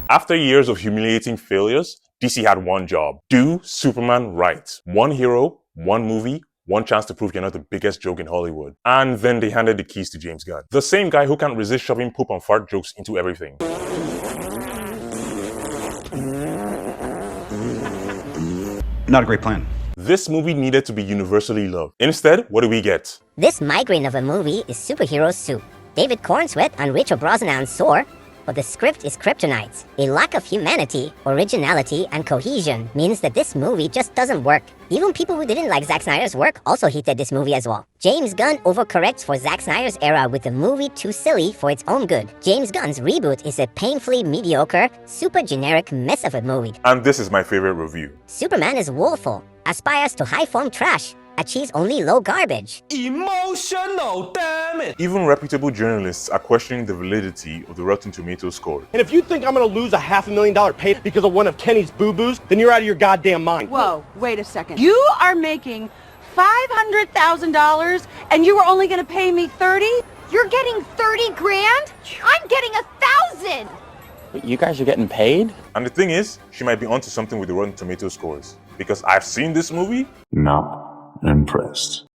After years of humiliating failures, DC had one job: do Superman right. One hero, one movie, one chance to prove you're not the biggest joke in Hollywood. And then they handed the keys to James Gunn, the same guy who can't resist shoving poop and fart jokes into everything. Not a great plan. This movie needed to be universally loved. Instead, what do we get? This migraine of a movie is superhero soup. David Cornsweet and Richard Brosnan soar, but the script is kryptonite. A lack of humanity, originality, and cohesion means that this movie just doesn't work. Even people who didn't like Zack Snyder's work also hated this movie as well. James Gunn overcorrects for Zack Snyder's era with the movie too silly for its own good. James Gunn's Reboot is a painfully mediocre, super generic mess of a movie. And this is my favorite review. Superman is woeful, aspires to high-form trash, achieves only low garbage. Emotional, damn it! Even reputable journalists are questioning the validity of the Rotten Tomatoes score. And if you think I'm gonna lose a $500,000 pay because of one of Kenny's boo-boos, then you're out of your goddamn mind. Whoa, wait a second. You are making $500,000 and you were only gonna pay me 30? You're getting 30 grand? I'm getting 1,000! But you guys are getting paid? And the thing is, she might be onto something with the Rotten Tomatoes scores. Because I've seen this movie. Not impressed.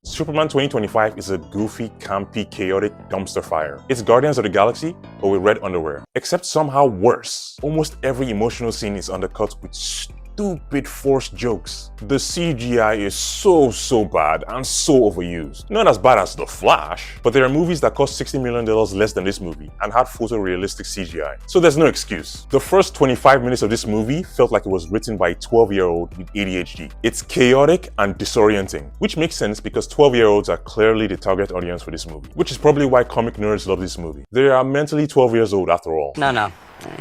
Superman 2025 is a goofy, campy, chaotic dumpster fire. It's Guardians of the Galaxy, but with red underwear. Except somehow worse. Almost every emotional scene is undercut with stupid forced jokes. The CGI is so bad and so overused. Not as bad as The Flash, but there are movies that cost $60 million less than this movie and had photorealistic CGI. So there's no excuse. The first 25 minutes of this movie felt like it was written by a 12-year-old with ADHD. It's chaotic and disorienting, which makes sense because 12-year-olds are clearly the target audience for this movie, which is probably why comic nerds love this movie. They are mentally 12 years old after all. No.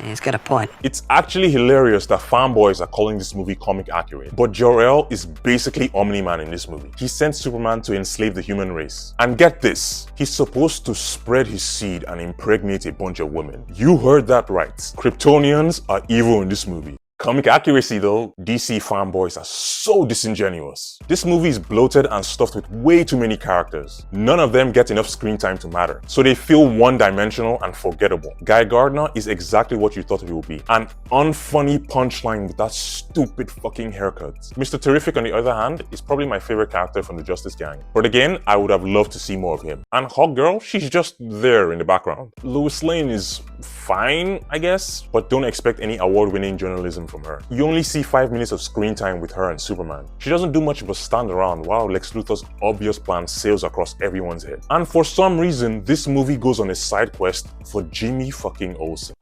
He's got a point. It's actually hilarious that fanboys are calling this movie comic accurate, but Jor-El is basically Omni-Man in this movie. He sent Superman to enslave the human race. And get this, he's supposed to spread his seed and impregnate a bunch of women. You heard that right. Kryptonians are evil in this movie. Comic accuracy though, DC fanboys are so disingenuous. This movie is bloated and stuffed with way too many characters. None of them get enough screen time to matter, so they feel one-dimensional and forgettable. Guy Gardner is exactly what you thought he would be. An unfunny punchline with that stupid fucking haircut. Mr. Terrific, on the other hand, is probably my favorite character from the Justice Gang. But again, I would have loved to see more of him. And Hawkgirl, she's just there in the background. Lois Lane is fine, I guess, but don't expect any award-winning journalism from her. You only see 5 minutes of screen time with her and Superman. She doesn't do much of a stand around while Lex Luthor's obvious plan sails across everyone's head. And for some reason, this movie goes on a side quest for Jimmy fucking Olsen.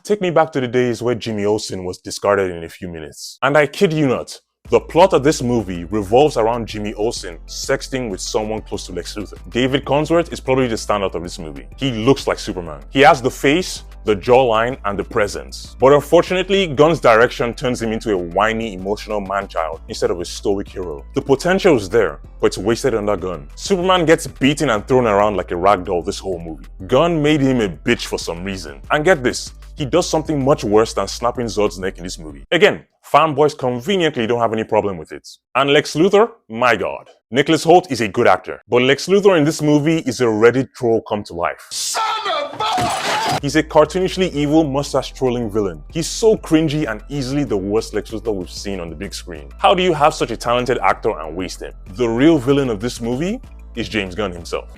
Take me back to the days where Jimmy Olsen was discarded in a few minutes. And I kid you not, the plot of this movie revolves around Jimmy Olsen sexting with someone close to Lex Luthor. David Cornsweet is probably the standout of this movie. He looks like Superman. He has the face, the jawline, and the presence. But unfortunately, Gunn's direction turns him into a whiny, emotional man-child instead of a stoic hero. The potential is there, but it's wasted under Gunn. Superman gets beaten and thrown around like a ragdoll this whole movie. Gunn made him a bitch for some reason. And get this, he does something much worse than snapping Zod's neck in this movie. Again, fanboys conveniently don't have any problem with it. And Lex Luthor? My god. Nicholas Hoult is a good actor, but Lex Luthor in this movie is a Reddit troll come to life. Son of a... He's a cartoonishly evil, mustache-trolling villain. He's so cringy and easily the worst Lex Luthor we've seen on the big screen. How do you have such a talented actor and waste him? The real villain of this movie is James Gunn himself.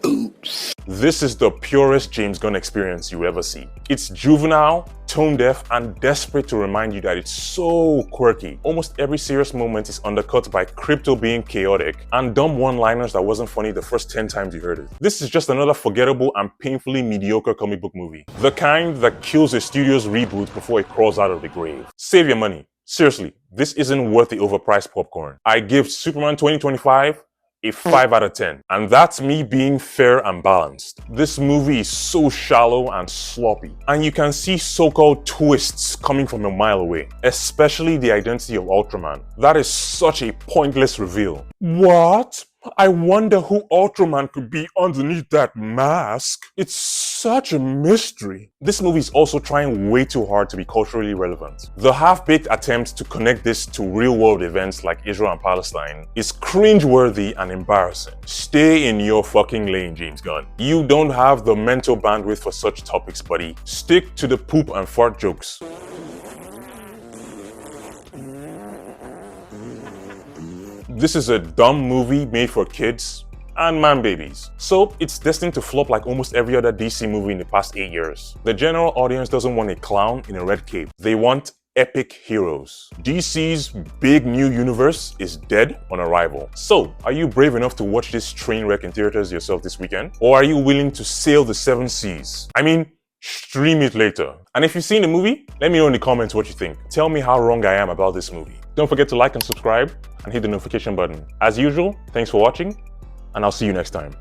Oops. This is the purest James Gunn experience you ever see. It's juvenile, tone-deaf, and desperate to remind you that it's so quirky. Almost every serious moment is undercut by crypto being chaotic and dumb one-liners that wasn't funny the first 10 times you heard it. This is just another forgettable and painfully mediocre comic book movie. The kind that kills a studio's reboot before it crawls out of the grave. Save your money. Seriously, this isn't worth the overpriced popcorn. I give Superman 2025 a 5 out of 10. And that's me being fair and balanced. This movie is so shallow and sloppy. And you can see so-called twists coming from a mile away. Especially the identity of Ultraman. That is such a pointless reveal. What? I wonder who Ultraman could be underneath that mask. It's such a mystery. This movie is also trying way too hard to be culturally relevant. The half-baked attempt to connect this to real-world events like Israel and Palestine is cringe-worthy and embarrassing. Stay in your fucking lane, James Gunn. You don't have the mental bandwidth for such topics, buddy. Stick to the poop and fart jokes. This is a dumb movie made for kids and man babies. So it's destined to flop like almost every other DC movie in the past 8 years. The general audience doesn't want a clown in a red cape. They want epic heroes. DC's big new universe is dead on arrival. So, are you brave enough to watch this train wreck in theaters yourself this weekend? Or are you willing to sail the 7 seas? I mean, stream it later. And if you've seen the movie, let me know in the comments what you think. Tell me how wrong I am about this movie. Don't forget to like and subscribe and hit the notification button. As usual, thanks for watching, and I'll see you next time.